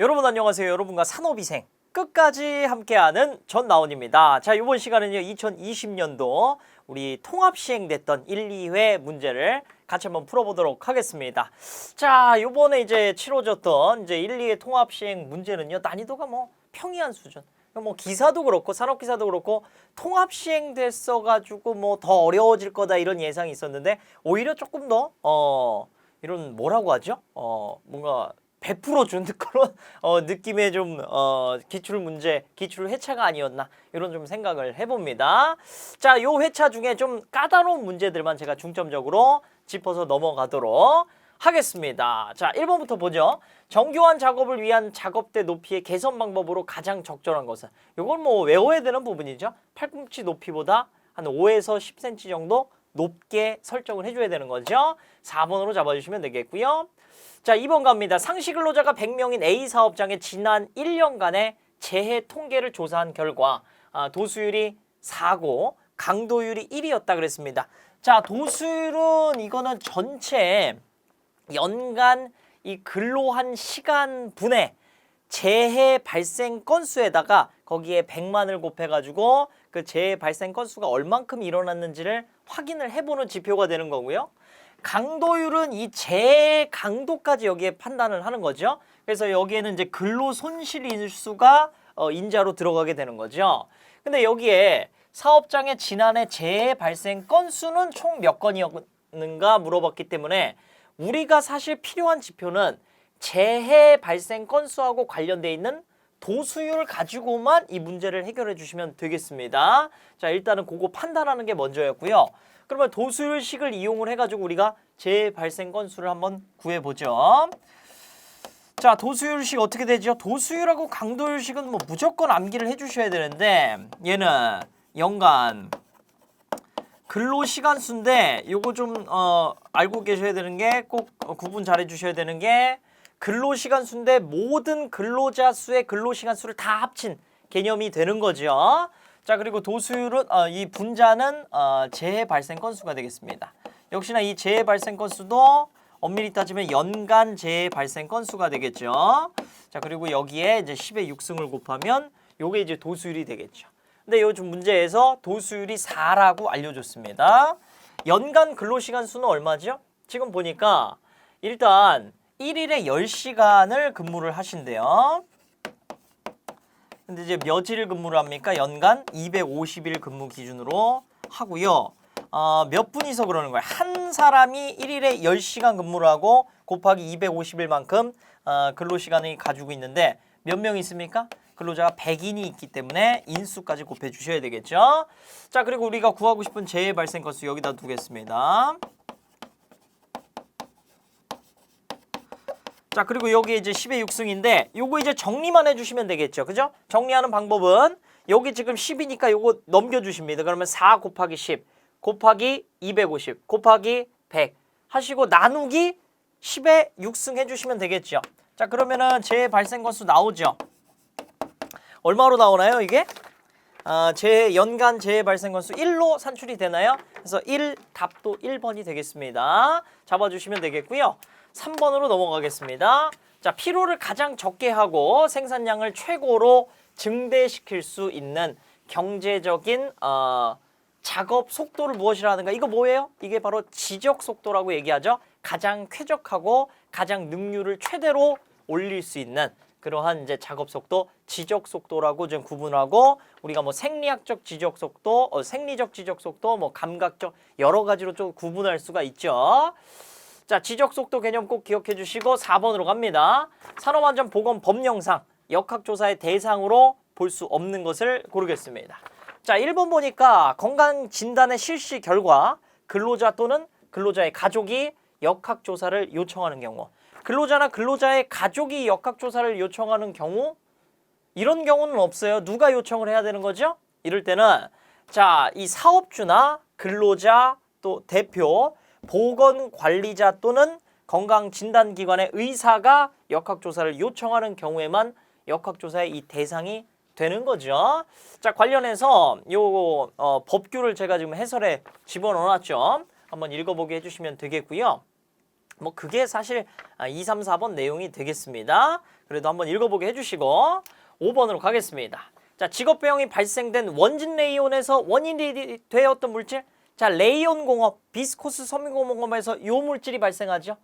여러분 안녕하세요. 여러분과 산업위생 끝까지 함께하는 전나온입니다. 자, 이번 시간은요 2020년도 우리 통합 시행됐던 1, 2회 문제를 같이 한번 풀어보도록 하겠습니다. 자, 이번에 이제 치러졌던 이제 1, 2회 통합 시행 문제는요 난이도가 뭐 평이한 수준. 뭐 기사도 그렇고 산업기사도 그렇고 통합 시행됐어가지고 뭐 더 어려워질 거다 이런 예상이 있었는데 오히려 조금 더 이런 뭐라고 하죠? 뭔가 100% 준 그런 느낌의 좀 기출 문제, 기출 회차가 아니었나 이런 좀 생각을 해봅니다. 자, 요 회차 중에 좀 까다로운 문제들만 제가 중점적으로 짚어서 넘어가도록 하겠습니다. 자, 1번부터 보죠. 정교한 작업을 위한 작업대 높이의 개선 방법으로 가장 적절한 것은 이걸 뭐 외워야 되는 부분이죠. 팔꿈치 높이보다 한 5에서 10cm 정도 높게 설정을 해줘야 되는 거죠. 4번으로 잡아주시면 되겠고요. 자, 2번 갑니다. 상시 근로자가 100명인 A 사업장의 지난 1년간의 재해 통계를 조사한 결과 도수율이 4고 강도율이 1이었다 그랬습니다. 자, 도수율은 이거는 전체 연간 이 근로한 시간분의 재해 발생 건수에다가 거기에 100만을 곱해가지고 그 재해 발생 건수가 얼만큼 일어났는지를 확인을 해보는 지표가 되는 거고요. 강도율은 이 재해 강도까지 여기에 판단을 하는 거죠. 그래서 여기에는 이제 근로 손실 인수가 인자로 들어가게 되는 거죠. 근데 여기에 사업장의 지난해 재해 발생 건수는 총 몇 건이었는가 물어봤기 때문에 우리가 사실 필요한 지표는 재해 발생 건수하고 관련돼 있는 도수율 가지고만 이 문제를 해결해 주시면 되겠습니다. 자, 일단은 그거 판단하는 게 먼저였고요. 그러면 도수율식을 이용을 해가지고 우리가 재해 발생 건수를 한번 구해보죠. 자, 도수율식 어떻게 되죠? 도수율하고 강도율식은 뭐 무조건 암기를 해주셔야 되는데 얘는 연간 근로시간 수인데 요거 좀 알고 계셔야 되는 게 꼭 구분 잘 해주셔야 되는 게 근로시간 수인데 모든 근로자 수의 근로시간 수를 다 합친 개념이 되는 거죠. 자, 그리고 도수율은 이 분자는 재해 발생 건수가 되겠습니다. 역시나 이 재해 발생 건수도 엄밀히 따지면 연간 재해 발생 건수가 되겠죠. 자, 그리고 여기에 이제 10의 6승을 곱하면 요게 이제 도수율이 되겠죠. 근데 요즘 문제에서 도수율이 4라고 알려줬습니다. 연간 근로시간 수는 얼마죠? 지금 보니까 일단 1일에 10시간을 근무를 하신대요. 근데 이제 며칠 근무를 합니까? 연간 250일 근무 기준으로 하고요. 몇 분이서 그러는 거예요? 한 사람이 1일에 10시간 근무를 하고 곱하기 250일만큼 근로시간을 가지고 있는데 몇 명 있습니까? 근로자가 100인이 있기 때문에 인수까지 곱해주셔야 되겠죠. 자, 그리고 우리가 구하고 싶은 재해 발생 건수 여기다 두겠습니다. 자, 그리고 여기 이제 10의 6승인데 요거 이제 정리만 해주시면 되겠죠. 그죠? 정리하는 방법은 여기 지금 10이니까 요거 넘겨주십니다. 그러면 4 곱하기 10 곱하기 250 곱하기 100 하시고 나누기 10의 6승 해주시면 되겠죠. 자, 그러면은 재해 발생 건수 나오죠. 얼마로 나오나요 이게? 연간 재해 발생 건수 1로 산출이 되나요? 그래서 1 답도 1번이 되겠습니다. 잡아주시면 되겠고요. 3번으로 넘어가겠습니다. 자, 피로를 가장 적게 하고 생산량을 최고로 증대시킬 수 있는 경제적인 작업 속도를 무엇이라 하는가? 이거 뭐예요? 이게 바로 지적 속도라고 얘기하죠. 가장 쾌적하고 가장 능률을 최대로 올릴 수 있는 그러한 이제 작업 속도, 지적 속도라고 좀 구분하고 우리가 뭐 생리학적 지적 속도, 생리적 지적 속도, 뭐 감각적 여러 가지로 좀 구분할 수가 있죠. 자, 지적 속도 개념 꼭 기억해 주시고 4번으로 갑니다. 산업안전보건 법령상 역학조사의 대상으로 볼 수 없는 것을 고르겠습니다. 자, 1번 보니까 건강진단의 실시 결과 근로자 또는 근로자의 가족이 역학조사를 요청하는 경우, 근로자나 근로자의 가족이 역학조사를 요청하는 경우, 이런 경우는 없어요. 누가 요청을 해야 되는 거죠? 이럴 때는 자, 이 사업주나 근로자 또 대표, 보건관리자 또는 건강진단기관의 의사가 역학조사를 요청하는 경우에만 역학조사의 이 대상이 되는 거죠. 자, 관련해서 요 법규를 제가 지금 해설에 집어넣어놨죠. 한번 읽어보게 해주시면 되겠고요. 뭐 그게 사실 2, 3, 4번 내용이 되겠습니다. 그래도 한번 읽어보게 해주시고 5번으로 가겠습니다. 자, 직업병이 발생된 원진 레이온에서 원인이 되었던 물질. 자, 레이온 공업, 비스코스 섬유공업에서 요 물질이 발생하죠.